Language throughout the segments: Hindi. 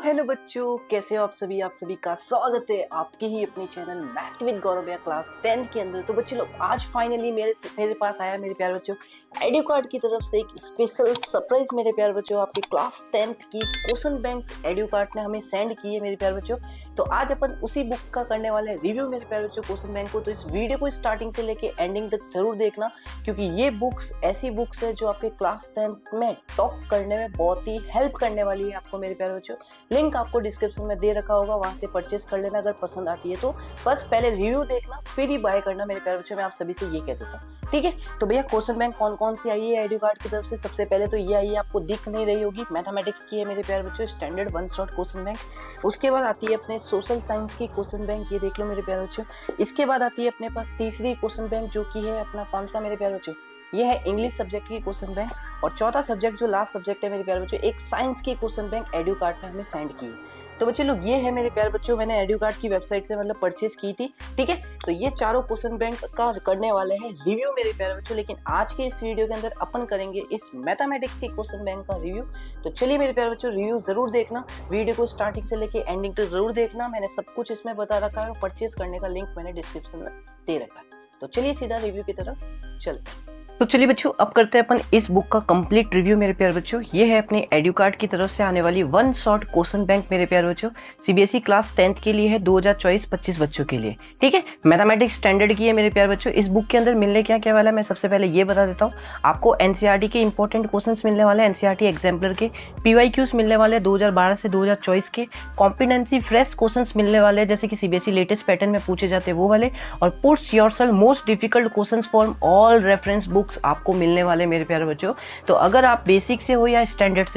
हेलो बच्चों, कैसे हो आप सभी का स्वागत है आपके ही अपने चैनल मैथ विद गौरव या क्लास 10 के अंदर। तो बच्चों लोग आज फाइनली मेरे पास आया मेरे प्यारे बच्चों एडू कार्ड की तरफ से एक स्पेशल सरप्राइज। मेरे प्यारे बच्चों आपके क्लास 10th की क्वेश्चन बैंक एडू कार्ड ने हमें सेंड की है मेरे प्यारे बच्चों। तो आज अपन उसी बुक का करने वाले हैं रिव्यू मेरे प्यारे बच्चों क्वेश्चन बैंक को। तो इस वीडियो को स्टार्टिंग से लेके एंडिंग तक जरूर देखना, क्योंकि ये बुक्स ऐसी बुक्स है जो आपके क्लास 10th में टॉप करने में बहुत ही हेल्प करने वाली है आपको मेरे प्यारे बच्चों। लिंक आपको डिस्क्रिप्शन में दे रखा होगा, वहां से परचेस कर लेना अगर पसंद आती है तो। बस पहले रिव्यू देखना फिर ही बाय करना मेरे प्यारे बच्चों, मैं आप सभी से ये कह देता हूँ, ठीक है। तो भैया क्वेश्चन बैंक कौन कौन सी आई है एडू कार्ड की तरफ से? सबसे पहले तो ये आई है, आपको दिख नहीं रही होगी, मैथमेटिक्स की है मेरे प्यारे बच्चों, स्टैंडर्ड 1 शॉट क्वेश्चन बैंक। उसके बाद आती है अपने सोशल साइंस की क्वेश्चन बैंक, ये देख लो मेरे प्यारे बच्चों। इसके बाद आती है अपने पास तीसरी क्वेश्चन बैंक, जो कि है अपना कौन सा मेरे प्यारे बच्चों, ये है इंग्लिश सब्जेक्ट की क्वेश्चन बैंक। और चौथा सब्जेक्ट जो लास्ट सब्जेक्ट है मेरे प्यारे बच्चों, एक साइंस की क्वेश्चन बैंक एडू कार्ड ने हमें सेंड की है। तो बच्चों लोग ये है मेरे प्यारे बच्चों, मैंने एडू कार्ड की वेबसाइट से मतलब परचेस की थी, ठीक है। तो ये चारों क्वेश्चन बैंक का करने वाले हैं रिव्यू मेरे प्यारे बच्चों, लेकिन आज के इस वीडियो के अंदर अपन करेंगे इस मैथमेटिक्स के क्वेश्चन बैंक का रिव्यू। तो चलिए मेरे प्यारे बच्चों रिव्यू जरूर देखना, वीडियो को स्टार्टिंग से लेके एंडिंग तक जरूर देखना। मैंने सब कुछ इसमें बता रखा है और परचेस करने का लिंक मैंने डिस्क्रिप्शन में दे रखा है। तो चलिए सीधा रिव्यू की तरफ चलते हैं। तो चलिए बच्चों अब करते हैं अपन इस बुक का कंप्लीट रिव्यू मेरे प्यारे बच्चों। ये है अपने एडू कार्ड की तरफ से आने वाली 1 शॉट क्वेश्चन बैंक मेरे प्यारे बच्चों, सीबीएसई क्लास 10th के लिए है, 2024-25 बच्चों के लिए, ठीक है। मैथमेटिक्स स्टैंडर्ड की है मेरे प्यारे बच्चों। इस बुक के अंदर मिलने क्या क्या वाला है मैं सबसे पहले ये बता देता हूँ। आपको एनसीईआरटी के इंपॉर्टेंट क्वेश्चंस मिलने वाले हैं, एनसीईआरटी एग्जाम्पलर के पीवाईक्यूज मिलने वाले 2012 से 2024 के, कॉम्पिटेंसी फ्रेश क्वेश्चंस मिलने वाले हैं जैसे कि सीबीएसई लेटेस्ट पैटर्न में पूछे जाते हैं वो वाले, और puts yourself most difficult questions from all reference books आपको मिलने वाले मेरे प्यारे बच्चों। तो अगर आप बेसिक से हो या स्टैंडर्ड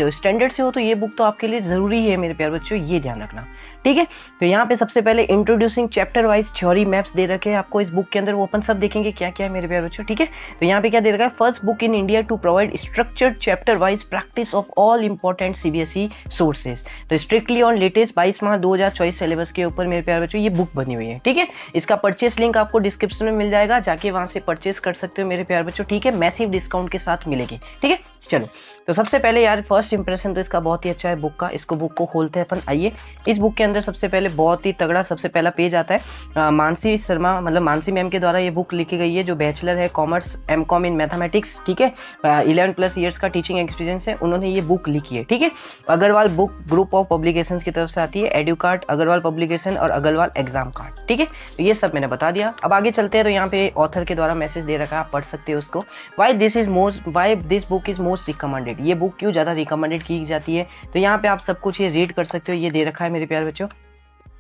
से हो तो ये बुक तो आपके लिए जरूरी है मेरे प्यारे बच्चों, ये ध्यान रखना, ठीक है। तो यहाँ पे सबसे पहले introducing chapter wise theory maps दे रखे हैं आपको इस बुक के अंदर, वो अपन सब देखेंगे क्या क्या है मेरे प्यारे बच्चों, ठीक है। तो यहाँ पे क्या दे रखा है, first book in India to provide structured chapter wise practice of all important CBSE sources. तो strictly on latest 22 March 2024 syllabus के ऊपर मेरे प्यारे बच्चों ये बुक बनी हुई है, ठीक है। इसका परचेस लिंक आपको डिस्क्रिप्शन में मिल जाएगा, जाके वहां से परचेस कर सकते हो मेरे प्यारे बच्चों, ठीक है। मैसिव डिस्काउंट के साथ मिलेगी, ठीक है। चलो तो सबसे पहले यार फर्स्ट इंप्रेशन तो इसका बहुत ही अच्छा है बुक का। इसको बुक को खोलते हैं अपन, आइए। इस बुक के अंदर सबसे पहले बहुत ही तगड़ा सबसे पहला पेज आता है। मानसी शर्मा मतलब मानसी मैम के द्वारा ये बुक लिखी गई है, जो बैचलर है कॉमर्स एमकॉम इन मैथमेटिक्स, ठीक है। 11+ ईयर्स का टीचिंग एक्सपीरियंस है, उन्होंने ये बुक लिखी है, ठीक है। Agarwal book group of publications की तरफ से आती है, एडू कार्ड अग्रवाल पब्लिकेशन और अग्रवाल एग्जाम कार्ड, ठीक है। तो ये सब मैंने बता दिया। अब आगे चलते हैं, तो यहाँ पे ऑथर के द्वारा मैसेज दे रखा है, आप पढ़ सकते हो उसको। Why this book is most recommended, ये बुक क्यों ज़्यादा रिकमेंडेड की जाती है, तो यहाँ पे आप सब कुछ ये रीड कर सकते हो, ये दे रखा है मेरे प्यारे बच्चों।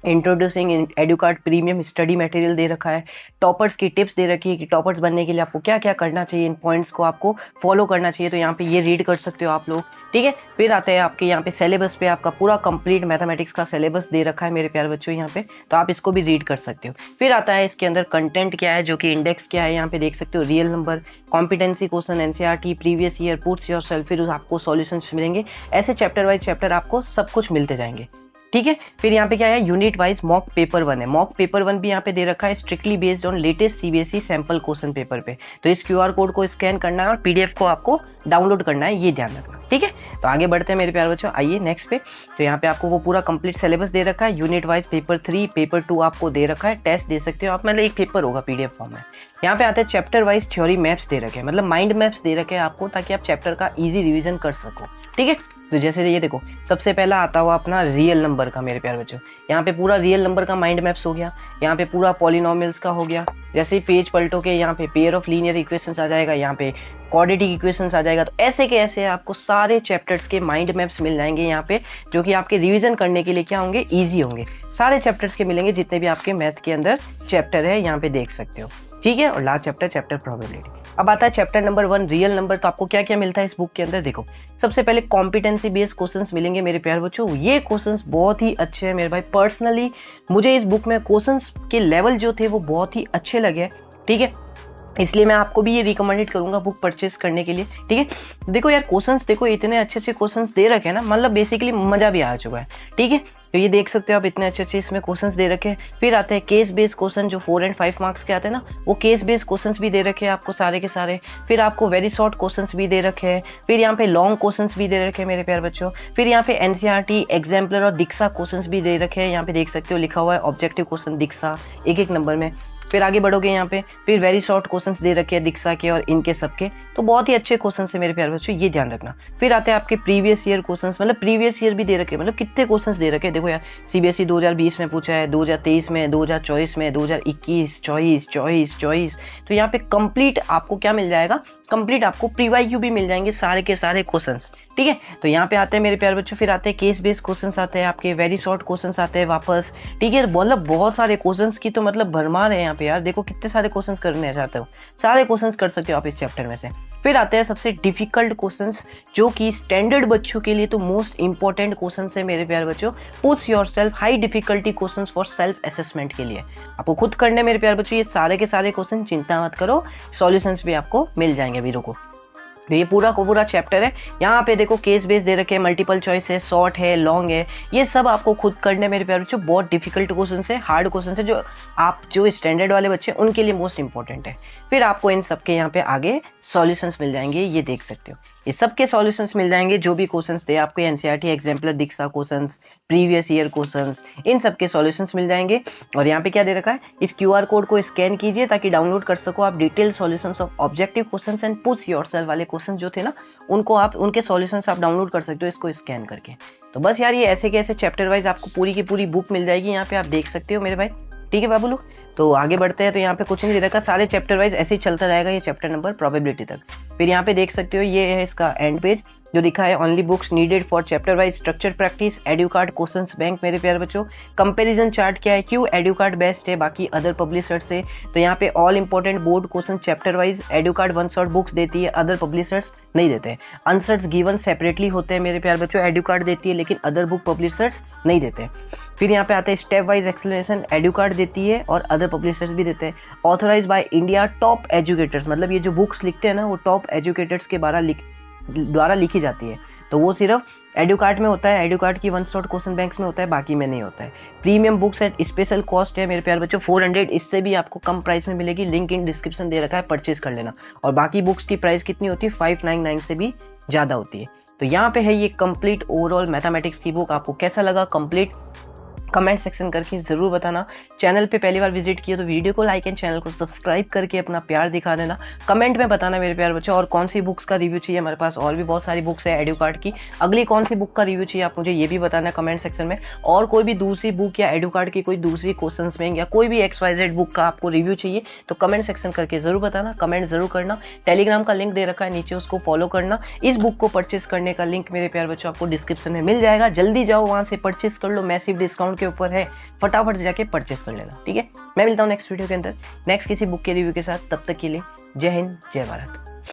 Introducing Educart premium study material दे रखा है, टॉपर्स की टिप्स दे रखी है कि टॉपर्स बनने के लिए आपको क्या क्या करना चाहिए, इन पॉइंट्स को आपको फॉलो करना चाहिए, तो यहाँ पे ये रीड कर सकते हो आप लोग, ठीक है। फिर आता है आपके यहाँ पे सिलेबस पे, आपका पूरा कंप्लीट मैथमेटिक्स का सिलेबस दे रखा है मेरे प्यारे बच्चों यहाँ पे, तो आप इसको भी रीड कर सकते हो। फिर आता है इसके अंदर कंटेंट क्या है, जो कि इंडेक्स क्या है, यहाँ पे देख सकते हो, real number, competency question, NCERT, previous year, puts yourself, फिर आपको सॉल्यूशंस मिलेंगे। ऐसे चैप्टर वाइज चैप्टर आपको सब कुछ मिलते जाएंगे, ठीक है। फिर यहाँ पे क्या है, यूनिट वाइज मॉक पेपर 1 है, मॉक पेपर 1 भी यहाँ पे दे रखा है, strictly based on latest CBSE sample question paper पे। तो इस क्यूआर कोड को स्कैन करना है और पीडीएफ को आपको डाउनलोड करना है, ये ध्यान रखना, ठीक है। तो आगे बढ़ते हैं मेरे प्यारे बच्चों, आइए नेक्स्ट पे। तो यहाँ पे आपको वो पूरा कंप्लीट सिलेबस दे रखा है, यूनिट वाइज पेपर 3 पेपर 2 आपको दे रखा है, टेस्ट दे सकते हो आप, मतलब एक पेपर होगा पीडीएफ फॉर्म में। यहाँ पे आते हैं चैप्टर वाइज थ्योरी मैप्स दे रखे हैं, मतलब माइंड मैप्स दे रखे हैं आपको, ताकि आप चैप्टर का ईजी रिविजन कर सको, ठीक है। तो जैसे ये देखो, सबसे पहला आता हुआ अपना रियल नंबर का मेरे प्यारे बच्चों, यहाँ पे पूरा रियल नंबर का माइंड मैप्स हो गया, यहाँ पे पूरा पॉलिनोमियल्स का हो गया। जैसे ही पेज पलटो के यहाँ पे पेयर ऑफ लीनियर इक्वेशंस आ जाएगा, यहाँ पे क्वाड्रेटिक इक्वेशंस आ जाएगा। तो ऐसे के ऐसे आपको सारे चैप्टर्स के माइंड मैप्स मिल जाएंगे यहाँ पे, जो कि आपके रिवीजन करने के लिए क्या होंगे, ईजी होंगे। सारे चैप्टर्स के मिलेंगे जितने भी आपके मैथ के अंदर चैप्टर है, यहाँ पे देख सकते हो, ठीक है। और लास्ट चैप्टर प्रोबेबिलिटी। अब आता है चैप्टर नंबर 1 रियल नंबर। तो आपको क्या क्या मिलता है इस बुक के अंदर, देखो सबसे पहले कॉम्पिटेंसी बेस्ड क्वेश्चंस मिलेंगे मेरे प्यारे बच्चों। ये क्वेश्चंस बहुत ही अच्छे हैं मेरे भाई, पर्सनली मुझे इस बुक में क्वेश्चंस के लेवल जो थे वो बहुत ही अच्छे लगे, ठीक है। इसलिए मैं आपको भी ये रिकमेंडेड करूंगा बुक परचेस करने के लिए, ठीक है। देखो यार क्वेश्चंस देखो इतने अच्छे अच्छे क्वेश्चंस दे रखे हैं ना, मतलब बेसिकली मज़ा भी आ चुका है, ठीक है। तो ये देख सकते हो आप इतने अच्छे अच्छे इसमें क्वेश्चंस दे रखे हैं। फिर आते हैं केस बेस्ड क्वेश्चन जो 4 और 5 मार्क्स के आते हैं ना, वो केस बेस्ड क्वेश्चंस भी दे रखे हैं आपको सारे के सारे। फिर आपको वेरी शॉर्ट क्वेश्चंस भी दे रखे हैं। फिर यहाँ पे लॉन्ग क्वेश्चंस भी दे रखे हैं मेरे प्यारे बच्चों। फिर यहाँ पे एनसीईआरटी एग्जाम्पलर और दीक्षा क्वेश्चंस भी दे रखे हैं। यहाँ पे देख सकते हो लिखा हुआ है ऑब्जेक्टिव क्वेश्चन दीक्षा, एक नंबर में। फिर आगे बढ़ोगे यहाँ पे फिर वेरी शॉर्ट क्वेश्चंस दे रखे हैं दीक्षा के और इनके सबके, तो बहुत ही अच्छे क्वेश्चंस है मेरे प्यारे बच्चों, ये ध्यान रखना। फिर आते हैं आपके प्रीवियस ईयर क्वेश्चंस, मतलब प्रीवियस ईयर भी दे रखे हैं, मतलब कितने क्वेश्चंस दे रखे हैं। देखो यार सीबीएसई 2020 में पूछा है, 2023 में, 2024 में, 2021, 24, तो यहाँ पे कंप्लीट आपको क्या मिल जाएगा, कंप्लीट आपको प्रीवाईक्यू भी मिल जाएंगे सारे के सारे क्वेश्चंस, ठीक है। तो यहाँ पे आते हैं मेरे प्यारे बच्चों, फिर आते हैं केस बेस्ड क्वेश्चंस आते हैं आपके, वेरी शॉर्ट क्वेश्चंस आते हैं वापस, ठीक है। मतलब बहुत सारे क्वेश्चंस की तो मतलब भरमार है यहाँ पे यार, देखो कितने सारे क्वेश्चंस करने चाहते हो, सारे क्वेश्चंस कर सकते हो आप इस चैप्टर में से। फिर आते हैं सबसे डिफिकल्ट क्वेश्चंस जो कि स्टैंडर्ड बच्चों के लिए तो मोस्ट इंपॉर्टेंट क्वेश्चंस है मेरे प्यारे बच्चों। Push yourself high difficulty questions for self assessment के लिए आपको खुद करने मेरे प्यारे बच्चों, ये सारे के सारे क्वेश्चन, चिंता मत करो, सॉल्यूशंस भी आपको मिल जाएंगे अभी, रुको। तो ये पूरा को पूरा चैप्टर है। यहाँ पे देखो केस बेस दे रखे हैं, मल्टीपल चॉइस है, शॉर्ट है, लॉन्ग है, ये सब आपको खुद करने मेरे प्यारे बच्चों। बहुत डिफिकल्ट क्वेश्चन है, हार्ड क्वेश्चन है, जो स्टैंडर्ड वाले बच्चे हैं उनके लिए मोस्ट इंपॉर्टेंट है। फिर आपको इन सबके यहाँ पे आगे सॉल्यूशंस मिल जाएंगे, ये देख सकते हो, ये सबके सॉल्यूशंस मिल जाएंगे। जो भी क्वेश्चंस थे आपको एनसीईआरटी एग्जाम्पलर दीक्षा क्वेश्चंस, प्रीवियस ईयर क्वेश्चंस, इन सबके सॉल्यूशंस मिल जाएंगे। और यहाँ पे क्या दे रखा है, इस क्यूआर कोड को स्कैन कीजिए ताकि डाउनलोड कर सको आप detail solutions of objective questions and push yourself वाले क्वेश्चन जो थे ना, उनको आप उनके सॉल्यूशंस आप डाउनलोड कर सकते हो इसको स्कैन करके। तो बस यार ये ऐसे के ऐसे चैप्टर वाइज आपको पूरी की पूरी बुक मिल जाएगी, यहाँ पे आप देख सकते हो मेरे भाई, ठीक है बाबू लोग। तो आगे बढ़ते हैं, तो यहाँ पे कुछ नहीं दे रखा, सारे चैप्टर वाइज ऐसे ही चलता रहेगा ये चैप्टर नंबर प्रोबेबिलिटी तक। फिर यहाँ पे देख सकते हो ये है इसका एंड पेज जो लिखा है only books needed for chapter wise structure practice Educart questions bank मेरे प्यारे बच्चों। कंपैरिजन चार्ट क्या है, क्यों एड्यूकार्ड बेस्ट है बाकी अदर पब्लिशर्स से, तो यहाँ पे all important board question chapter wise Educart one shot books देती है, अदर पब्लिशर्स नहीं देते हैं। आंसर्स गिवन सेपरेटली होते हैं मेरे प्यारे बच्चों, एड्यूकार्ड देती है लेकिन अदर बुक पब्लिशर्स नहीं देते हैं। फिर यहाँ पे आते हैं स्टेप वाइज एक्सप्लेनेशन, एड्यूकार्ड देती है और अदर पब्लिशर्स भी देते हैं। Authorise by India top educators, मतलब ये जो बुक्स लिखते हैं ना वो टॉप एजुकेटर्स के द्वारा लिखी जाती है, तो वो सिर्फ एड्यूकार्ड में होता है, एड्यूकार्ड की वन शॉट क्वेश्चन बैंक्स में होता है, बाकी में नहीं होता है। Premium books at special cost है मेरे प्यारे बच्चों 400, इससे भी आपको कम प्राइस में मिलेगी, लिंक इन डिस्क्रिप्शन दे रखा है, परचेज कर लेना। और बाकी बुक्स की प्राइस कितनी होती है, 599 से भी ज़्यादा होती है। तो यहाँ पे है ये कंप्लीट ओवरऑल मैथमेटिक्स की बुक, आपको कैसा लगा कंप्लीट कमेंट सेक्शन करके ज़रूर बताना। चैनल पे पहली बार विजिट किया तो वीडियो को लाइक एंड चैनल को सब्सक्राइब करके अपना प्यार दिखा देना। कमेंट में बताना मेरे प्यारे बच्चों और कौन सी बुक्स का रिव्यू चाहिए, हमारे पास और भी बहुत सारी बुक्स है एड्यूकार्ड की, अगली कौन सी बुक का रिव्यू चाहिए आप मुझे ये भी बताना कमेंट सेक्शन में। और कोई भी दूसरी बुक या एड्यूकार्ड की कोई दूसरी क्वेश्चन बैंक या कोई भी XYZ बुक का आपको रिव्यू चाहिए तो कमेंट सेक्शन करके ज़रूर बताना, कमेंट ज़रूर करना। टेलीग्राम का लिंक दे रखा है नीचे, उसको फॉलो करना। इस बुक को परचेस करने का लिंक मेरे प्यारे बच्चों आपको डिस्क्रिप्शन में मिल जाएगा, जल्दी जाओ वहाँ से परचेस कर लो, मैसिव डिस्काउंट के ऊपर है, फटाफट जाके परचेस कर लेना, ठीक है। मैं मिलता हूँ नेक्स्ट वीडियो के अंदर नेक्स्ट किसी बुक के रिव्यू के साथ, तब तक के लिए जय हिंद जय भारत।